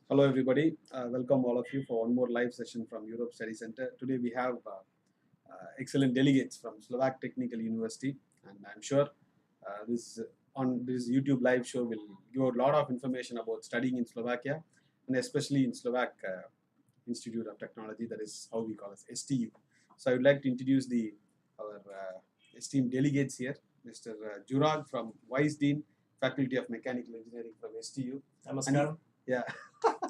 Hello, everybody. Welcome all of you for one more live session from Europe Study Center. Today we have excellent delegates from Slovak Technical University, and I'm sure this YouTube live show will give a lot of information about studying in Slovakia, and especially in Slovak Institute of Technology. That is how we call it, STU. So I would like to introduce our esteemed delegates here, Mr. Jurag from Vice Dean, Faculty of Mechanical Engineering from STU. Namaskar. Yeah.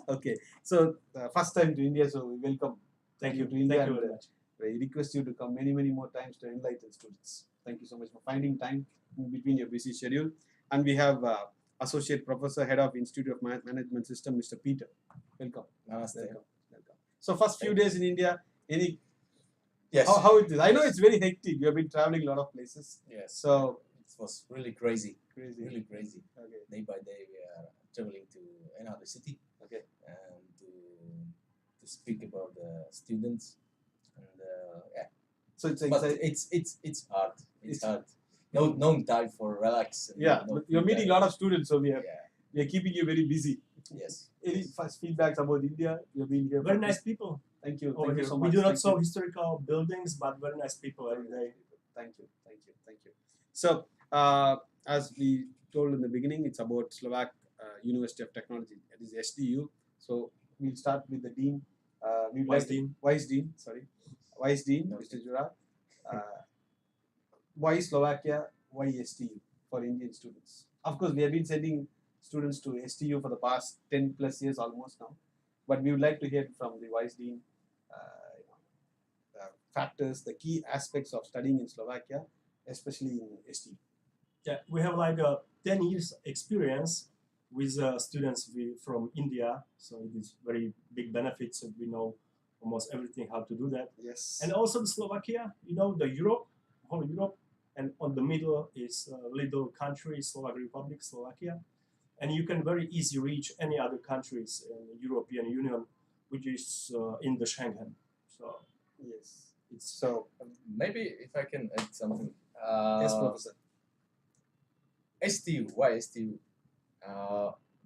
Okay. So first time to India, so we welcome. Thank you to India. Thank you very much. I request you to come many more times to enlighten students. Thank you so much for finding time in between your busy schedule. And we have Associate Professor, Head of Institute of Management System, Mr. Peter. Welcome. Namaste. Welcome. So first few days in India, Yes. how it is? I know it's very hectic. You have been traveling a lot of places. Yes. So it was really crazy. crazy. Really crazy. Okay. Day by day, we are traveling to another city. Okay. And to speak about the students, and yeah. So it's But it's hard. It's hard. No time for relax. Yeah, no you're free meeting a time. lot of students, so we are Yeah. keeping you very busy. Yes. Any first feedbacks about India? You've been here. Very nice people Thank you. over Thank you here. so We much. do not Thank saw you. historical buildings, but very nice people every day. Thank you. So, as we told in the beginning, it's about Slovak University of Technology. It is STU. So we'll start with the dean. Vice Dean. Vice Dean. Sorry, Vice Dean, No. Mr. Jura. Why Slovakia? Why STU for Indian students? Of course, we have been sending students to STU for the past 10 plus years almost now. But we would like to hear from the Vice Dean factors, the key aspects of studying in Slovakia, especially in STU. Yeah, we have like 10 years experience with students from India, so it is very big benefits. We know almost everything how to do that. Yes. And also the Slovakia, the whole Europe, and on the middle is a little country, Slovak Republic, Slovakia, and you can very easily reach any other countries in the European Union, which is in the Schengen. So Yes. it's So, Maybe if I can add something. yes, Professor. STU. Why STU?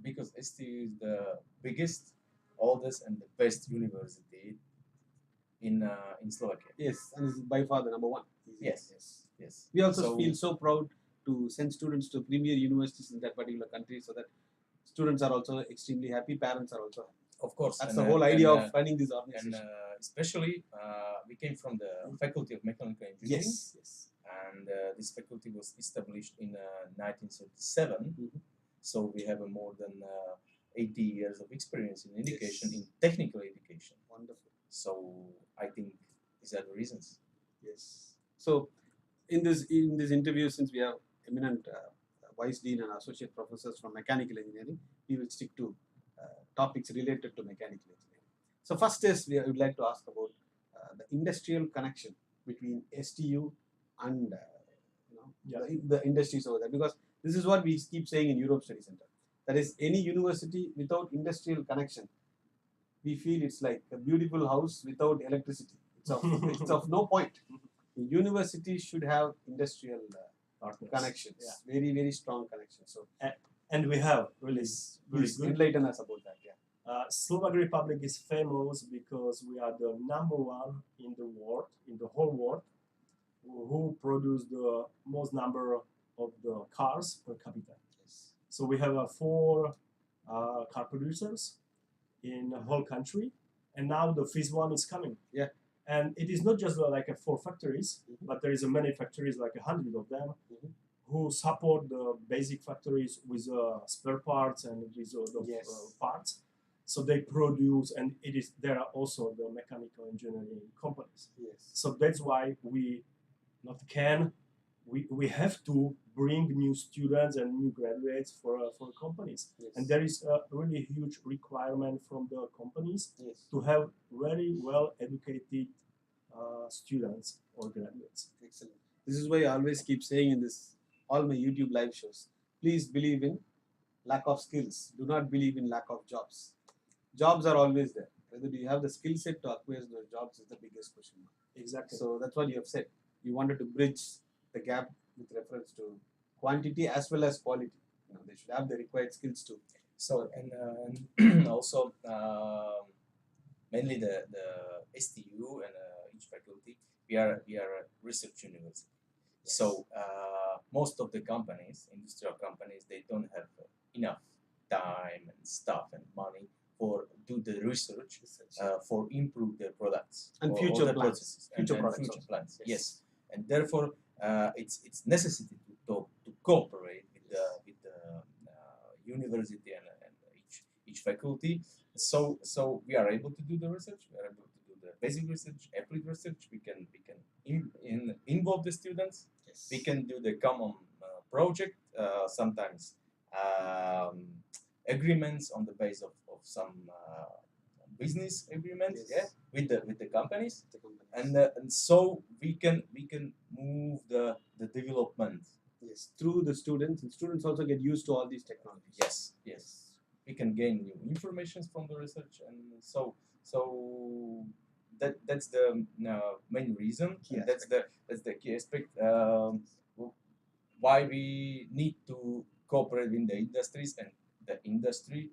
Because STU is the biggest, oldest, and the best university in Slovakia. Yes, and this is by far the number one. Yes. We also So- feel so proud to send students to premier universities in that particular country, so that students are also extremely happy, parents are also happy. Of course. That's and, the whole and, idea uh, of running this And organization. especially, we came from the Faculty of Mechanical Engineering. Yes. And this faculty was established in 1937. Mhm. So we have more than 80 years of experience in education, Yes. in technical education. Wonderful. So I think these are the reasons. Yes. So, in this interview, since we have eminent vice dean and associate professors from mechanical engineering, we will stick to topics related to mechanical engineering. So, first is I would like to ask about the industrial connection between STU and the industries over there, because this is what we keep saying in Europe Study Center. That is, any university without industrial connection, we feel it's like a beautiful house without electricity. It's of no point. The university should have industrial partners. connections, Yeah. very strong connections. So And we have really very please good. enlighten us about that. Yeah. Slovak Republic is famous because we are the number one in the world, in the whole world, who produce the most number of the cars per capita. Yes. So we have 4 car producers in the whole country, and now the fifth one is coming. Yeah. And it is not just like 4 factories, Mhm. but there is many factories, like 100 of them, Mhm. who support the basic factories with spare parts and with the Yes. parts. So they produce, and there are also the mechanical engineering companies. Yes. So that's why we have to bring new students and new graduates for companies. Yes. And there is a really huge requirement from the companies Yes. to have very well educated students or graduates. Excellent. This is why I always keep saying in all my YouTube live shows, please believe in lack of skills. Do not believe in lack of jobs. Jobs are always there. Whether you have the skill set to acquire those jobs is the biggest question mark. Exactly. So that's what you have said. You wanted to bridge the gap with reference to quantity as well as quality. They should have the required skills to So and also mainly the STU and each faculty, we are a research university. So most of the companies, industrial companies, they don't have enough time and stuff and money for do the research for improve their products And or future the plans. processes Future and products future also. plans. Yes. Yes, and therefore it's necessity to cooperate with the university and each faculty. So we are able to do the research. We are able to do the basic research, applied research. We can involve the students. Yes. We can do the common project. Sometimes agreements on the base of some business agreements. Yes. Yeah, with the companies. The companies. And so we can move the development. Yes, through the students, and students also get used to all these technologies. Yes, we can gain new information from the research, and so that's the main reason. Key And that's the key aspect. Why we need to cooperate with the industries, and the industry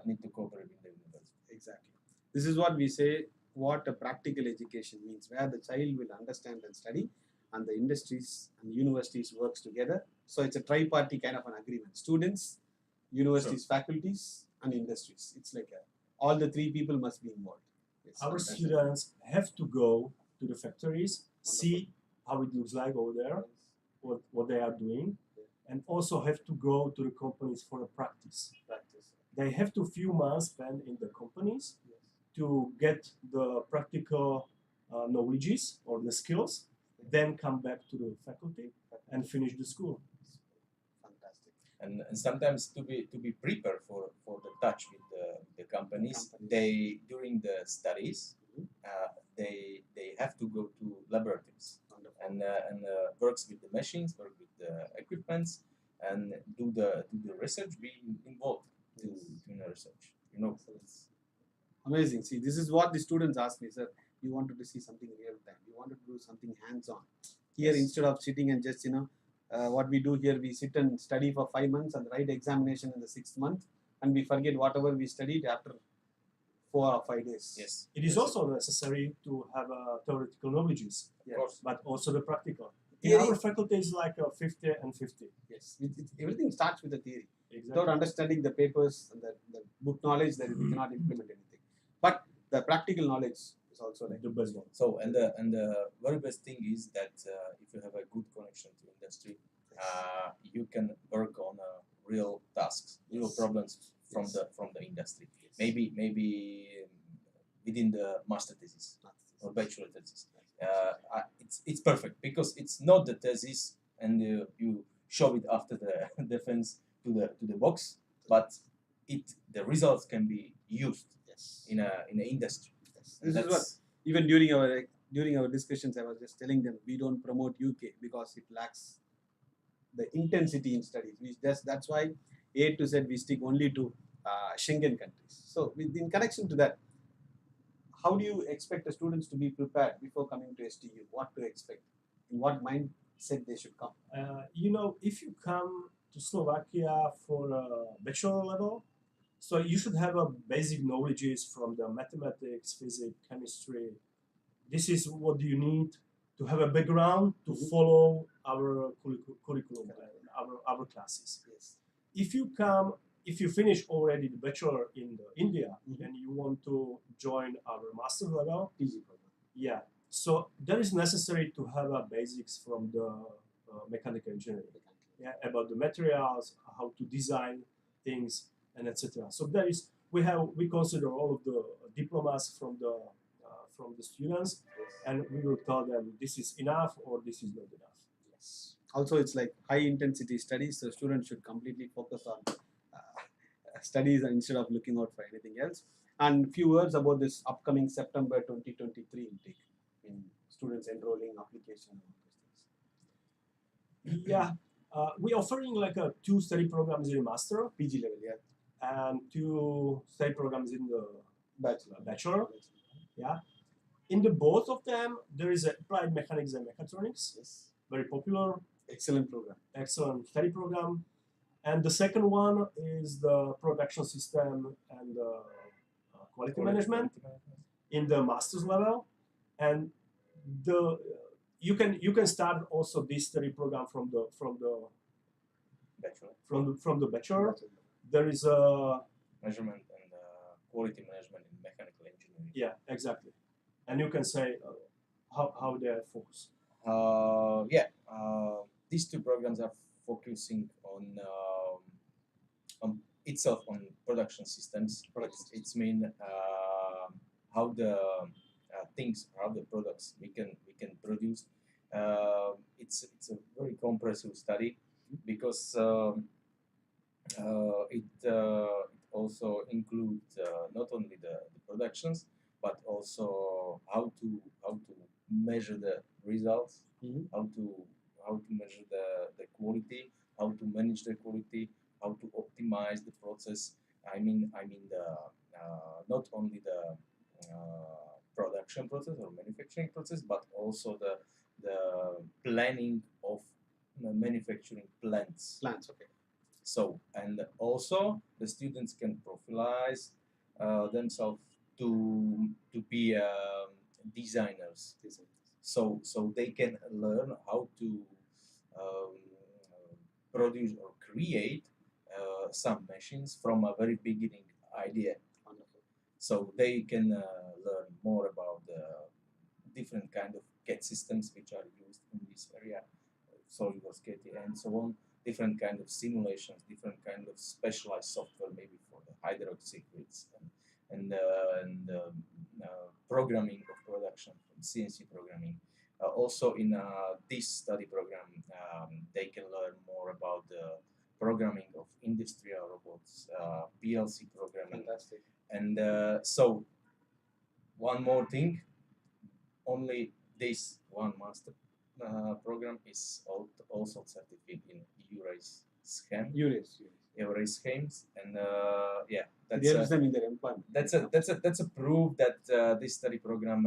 need to cooperate with the university. Exactly. This is what we say what a practical education means, where the child will understand and study, and the industries and universities works together. So it's a tri-party kind of an agreement. Students, universities, faculties, and industries. It's like all the three people must be involved. Yes. Our students have to go to the factories, see how it looks like over there, what they are doing, and also have to go to the companies for a practice. They have to few months spend in the companies to get the practical knowledges or the skills, then come back to the faculty and finish the school. Fantastic. And sometimes to be prepared for the touch with the companies, they during the studies they have to go to laboratories and works with the machines, work with the equipments, and do the research, be involved to in the research. So it's amazing. See, this is what the students ask me, sir. You wanted to see something real time. You wanted to do something hands-on. Here, Yes. instead of sitting and just what we do here, we sit and study for 5 months and write examination in the 6th month, and we forget whatever we studied after 4 or 5 days. Yes, It is also necessary to have theoretical knowledges, of course. but also the practical. In Theory- our faculty is like 50 and 50. Yes, everything starts with the theory. Exactly. Without understanding the papers and the book knowledge, then we cannot implement anything. But the practical knowledge is also like The best one. So and the very best thing is that if you have a good connection to industry, you can work on real tasks, real problems from the industry. Maybe within the master thesis or bachelor thesis. It's perfect because it's not the thesis and you show it after the defense to the box, but the results can be used yes. in a industry. Yes. And This is what even during our discussions, I was just telling them we don't promote UK because it lacks the intensity in studies. That's why A to Z we stick only to Schengen countries. So in connection to that, how do you expect the students to be prepared before coming to STU? What to expect? In what mindset they should come? If you come to Slovakia for a bachelor level, so you should have a basic knowledges from the mathematics, physics, chemistry. This is what you need to have a background to follow our curriculum and our classes. Yes. If you finish already the bachelor in India and you want to join our master level, PG program. yeah, so that is necessary to have a basics from the mechanical engineering, about the materials, how to design things, and etc. So that is we consider all of the diplomas from the students, and we will tell them this is enough or this is not enough. Yes. Also, it's like high intensity studies, so students should completely focus on studies instead of looking out for anything else. And few words about this upcoming September 2023 intake in students enrolling application and all those things. Yeah, we're offering like 2 study programs in master PG level, yeah. and 2 study programs in the bachelor. Yeah, in the both of them there is applied mechanics and mechatronics. Yes. Very popular, Excellent program. excellent study program. And the second one is the production system and quality management in the master's level. And the you can start also this study program from the bachelor. There is a measurement and quality management in mechanical engineering. yeah, exactly. And you can say how they are focused. These two programs are focusing on itself on production systems. It's mean how the things, how the products we can produce. It's a very comprehensive study because it also includes not only the productions but also how to measure the results, how to measure the quality, how to manage the quality, how to optimize the process. I mean the not only the production process or manufacturing process, but also the planning of manufacturing plants. Plants, okay. So, and also the students can profilize themselves to be designers. So they can learn how to um, produce or create some machines from a very beginning idea. Wonderful. So they can learn more about the different kind of CAD systems which are used in this area, SolidWorks, CAD, and so on. Different kind of simulations, different kind of specialized software, maybe for the hydraulic circuits and programming of production, CNC programming. Also in this study program, they can learn more about the programming of industrial robots, PLC programming. Fantastic. And so one more thing, only this one master program is also certified in EURACE scheme. EURACE schemes, and It helps them in their employment. that's a proof that this study program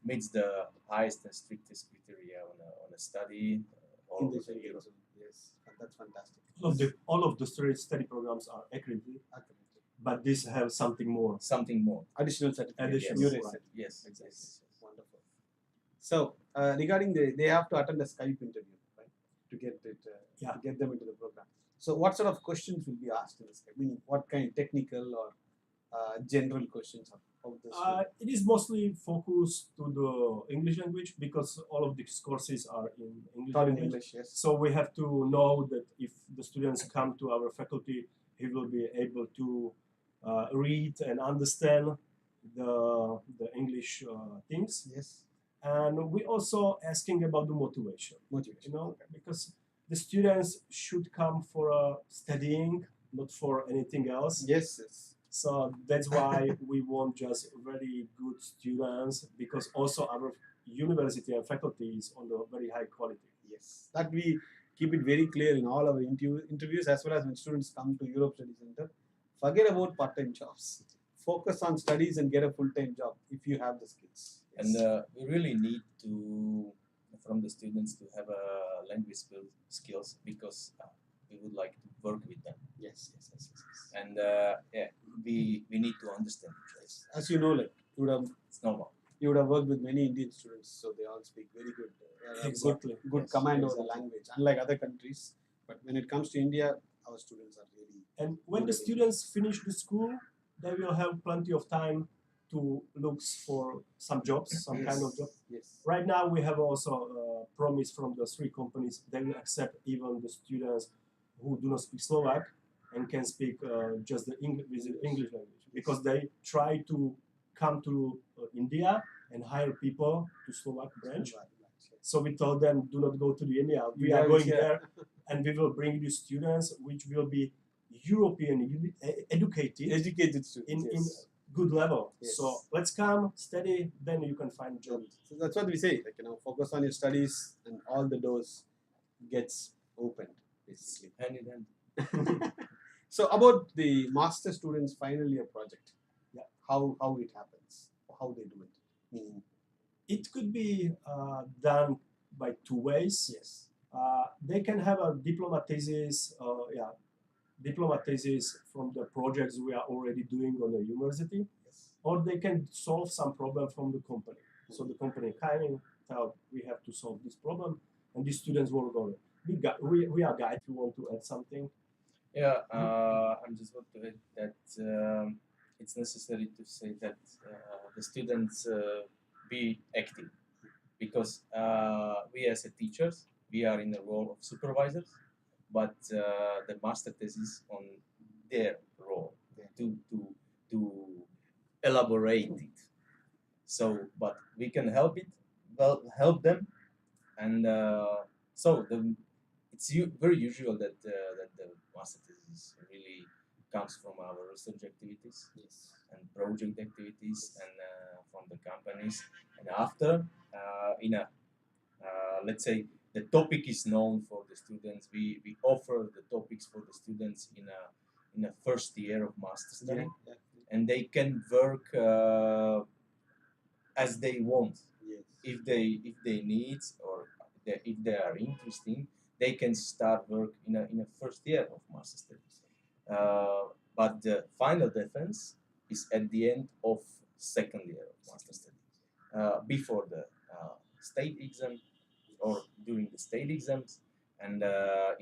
meets the highest and strictest criteria on a study all In over this the area. Europe. Yes, that's fantastic. All of the study programs are accredited, but this have something more. Something more. Additional certificate. Additional, Yes. right. Yes, Exactly. yes. Wonderful. So regarding they have to attend a Skype interview, right, to get it, to get them into the program. So what sort of questions will be asked in the Skype? I mean, what kind of technical or general questions of this? It is mostly focused to the English language because all of these courses are in English Taught in language. English, yes. So we have to know that if the students come to our faculty, he will be able to read and understand the English things. Yes. And we also asking about the motivation. Motivation. You know, because the students should come for studying, not for anything else. Yes. Yes. So that's why we want just very good students, because also our university and faculty is on the very high quality. Yes. That we keep it very clear in all our interviews, as well as when students come to Europe Study Center. Forget about part-time jobs. Focus on studies and get a full-time job if you have the skills. Yes. And we really need from the students to have language skills because we would like to work with them. Yes. And we need to understand each other. As you know, like It's normal. you would have worked with many Indian students, so they all speak very good. Exactly. Good Yes, command over exactly. the language, unlike other countries. But when it comes to India, our students are really. And when the students finish the school, they will have plenty of time to look for some jobs, some kind of job. Yes. Right now, we have also a promise from the 3 companies. They will accept even the students who do not speak Slovak and can speak just the English language, because they try to come to India and hire people to Slovak branch. So we told them, do not go to the India. We are going there, and we will bring you students which will be European educated students. in good level. Yes. So let's come, study, then you can find a job. So that's what we say. Like, focus on your studies, and all the doors gets opened, basically. Hand in hand. So about the master students' final year project, how it happens, how they do it. Meaning, It could be done by 2 ways. yes. They can have a diploma thesis, diploma thesis from the projects we are already doing on the university, Yes. or they can solve some problem from the company. So the company coming, tell we have to solve this problem, and the students work on it. We are guide. If you want to add something, Yeah, I'm just going to add that it's necessary to say that the students be active because we as a teachers we are in the role of supervisors, but the master thesis on their role to elaborate it. So, but we can help it, well, help them, and so it's very usual that that the master thesis really comes from our research activities Yes. and project activities and from the companies. And after, in a let's say the topic is known for the students, we offer the topics for the students in a first year of master study, Yeah. and they can work as they want. Yes. If they need or if they are interesting, they can start work in a first year of master studies. But the final defense is at the end of second year of master studies, before the state exam or during the state exams, and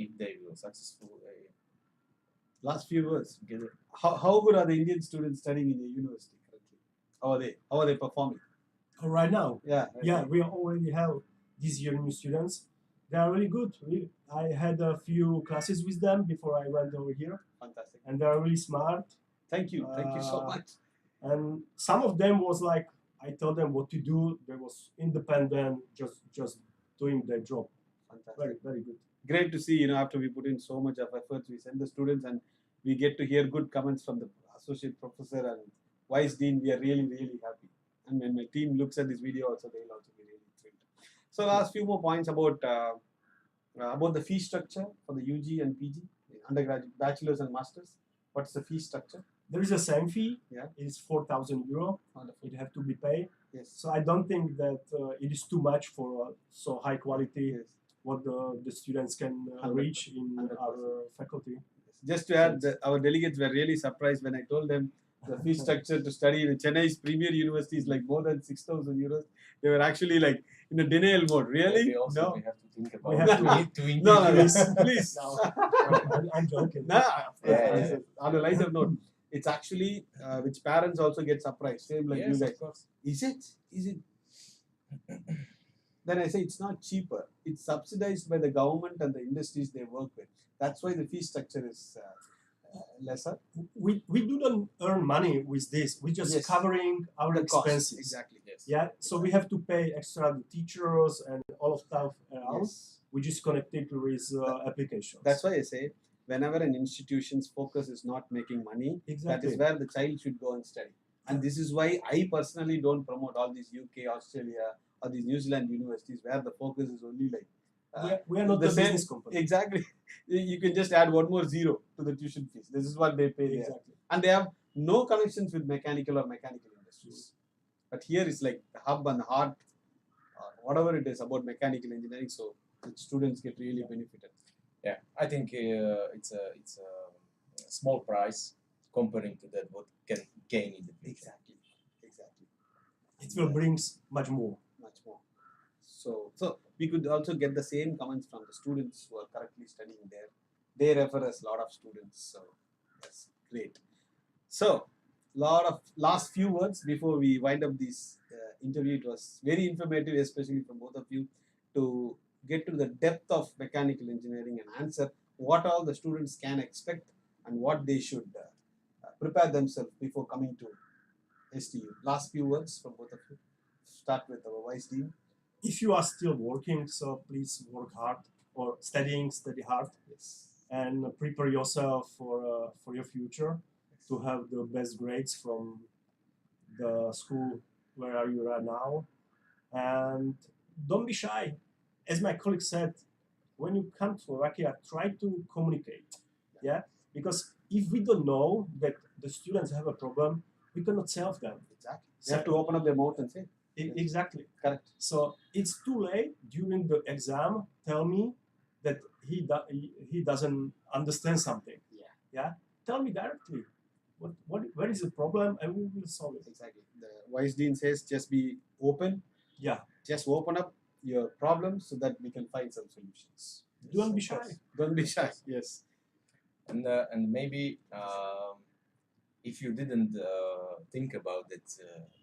if they will successful Last few words. get it. How good are the Indian students studying in the university currently? How are they? How are they performing? right now, Yeah. yeah, we already have this year new students. They are really good. I had a few classes with them before I went over here, Fantastic. and they are really smart. Thank you. Thank you so much. And some of them was like I told them what to do. They was independent, just doing their job. Fantastic. Very very good. Great to see, after we put in so much of efforts, we send the students and we get to hear good comments from the associate professor and vice dean. We are really, really happy. And when my team looks at this video also, they will also be really thrilled. So last few more points about the fee structure for the UG and PG, undergraduate, bachelors and masters. What's the fee structure? There is a same fee. Yeah. It is 4,000 euro. Wonderful. It have to be paid. Yes. So I don't think that it is too much for so high quality Yes. what the students can 100%, reach in 100%. our faculty. Just to add, our delegates were really surprised when I told them the fee structure to study in Chennai's premier university is like more than 6,000 euros. They were actually like in a denial mode. Really? Maybe also No. we have to think about We have to No, increase. please. No, I'm joking. No, of course, Yeah. on a lighter note, it's actually which parents also get surprised. Same like Yes, you guys. of course. Is it? Is it? Then I say it's not cheaper. It's subsidized by the government and the industries they work with. That's why the fee structure is lesser. We do not earn money with this. We're just Yes. covering our The cost. expenses. Exactly. Yes. Yeah, so we have to pay extra the teachers and all of stuff around. Yes. We just connected with applications. That's why I say whenever an institution's focus is not making money, that exactly. is where the child should go and study. And this is why I personally don't promote all these UK, Australia, or these New Zealand universities where the focus is only like we are not the a same- business company. exactly. You can just add one more zero to the tuition fees. This is what they pay there. Exactly. And they have no connections with mechanical or mechanical industries. But here it's like the hub and the heart, whatever it is about mechanical engineering. So the students get really benefited. Yeah, I think it's a small price comparing to that what can gain in the future. Exactly. It will bring much more. Much more. So we could also get the same comments from the students who are currently studying there. They refer us a lot of students, so that's great. So, lot of last few words before we wind up this interview. It was very informative, especially from both of you, to get to the depth of mechanical engineering and answer what all the students can expect and what they should prepare themselves before coming to STU. Last few words from both of you. Start with our vice dean. If you are still working, so please work hard or study hard Yes. and prepare yourself for your future to have the best grades from the school where are you right now. And don't be shy. As my colleague said, when you come to Slovakia, try to communicate. Yeah? Because if we don't know that the students have a problem, we cannot solve them. Exactly. They have to open up their mouth and say, Exactly. correct. So it's too late during the exam. Tell me that he doesn't understand something. Yeah. Tell me directly. Where is the problem, and we will solve it. Exactly. The Vice Dean says just be open. Yeah. Just open up your problems so that we can find some solutions. Don't be Of shy. course. Don't be shy. Yes. And maybe if you didn't think about it,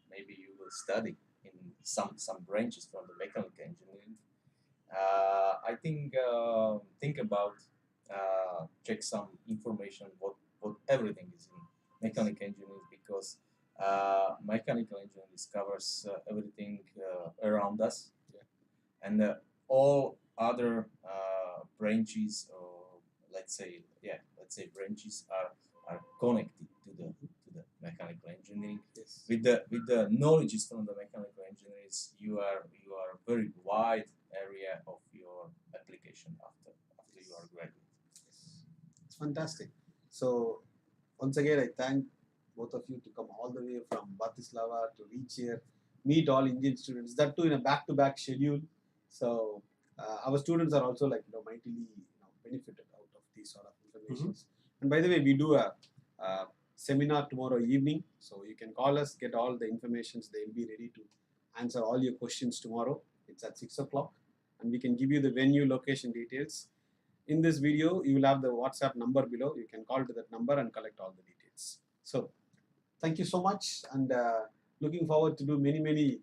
maybe you will study in some branches from the mechanical engineering. I think about check some information what everything is in mechanical engineering, because mechanical engineering covers everything around us, and all other branches, or let's say branches are connected to the mechanical engineering. Yes. With the knowledges from the mechanical engineers, you are very wide area of your application after you are graduate. It's fantastic. So once again, I thank both of you to come all the way from Bratislava to reach here, meet all Indian students, that too in a back-to-back schedule. So our students are also mightily benefited out of these sort of information. And by the way, we do a seminar tomorrow evening, so you can call us, get all the informations. They will be ready to answer all your questions tomorrow. It's at 6 o'clock, and we can give you the venue location details. In this video, you will have the WhatsApp number below. You can call to that number and collect all the details. So thank you so much, and looking forward to do many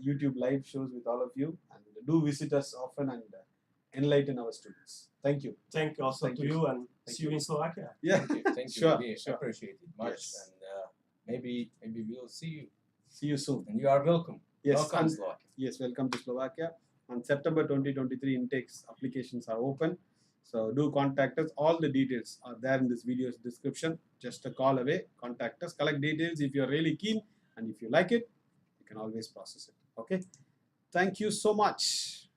YouTube live shows with all of you, and do visit us often and enlighten our students. Thank you. Thank you also Thank to you. you, and Thank see you in Slovakia. Yeah. Thank you. Sure, We sure. appreciate it much, Yes. and maybe we'll see you. See you soon. And you are welcome. Yes, Welcome, and- Slovakia. Yes, welcome to Slovakia. On September 2023, intakes applications are open. So do contact us. All the details are there in this video's description. Just a call away. Contact us. Collect details if you're really keen, and if you like it, you can always process it. Okay. Thank you so much.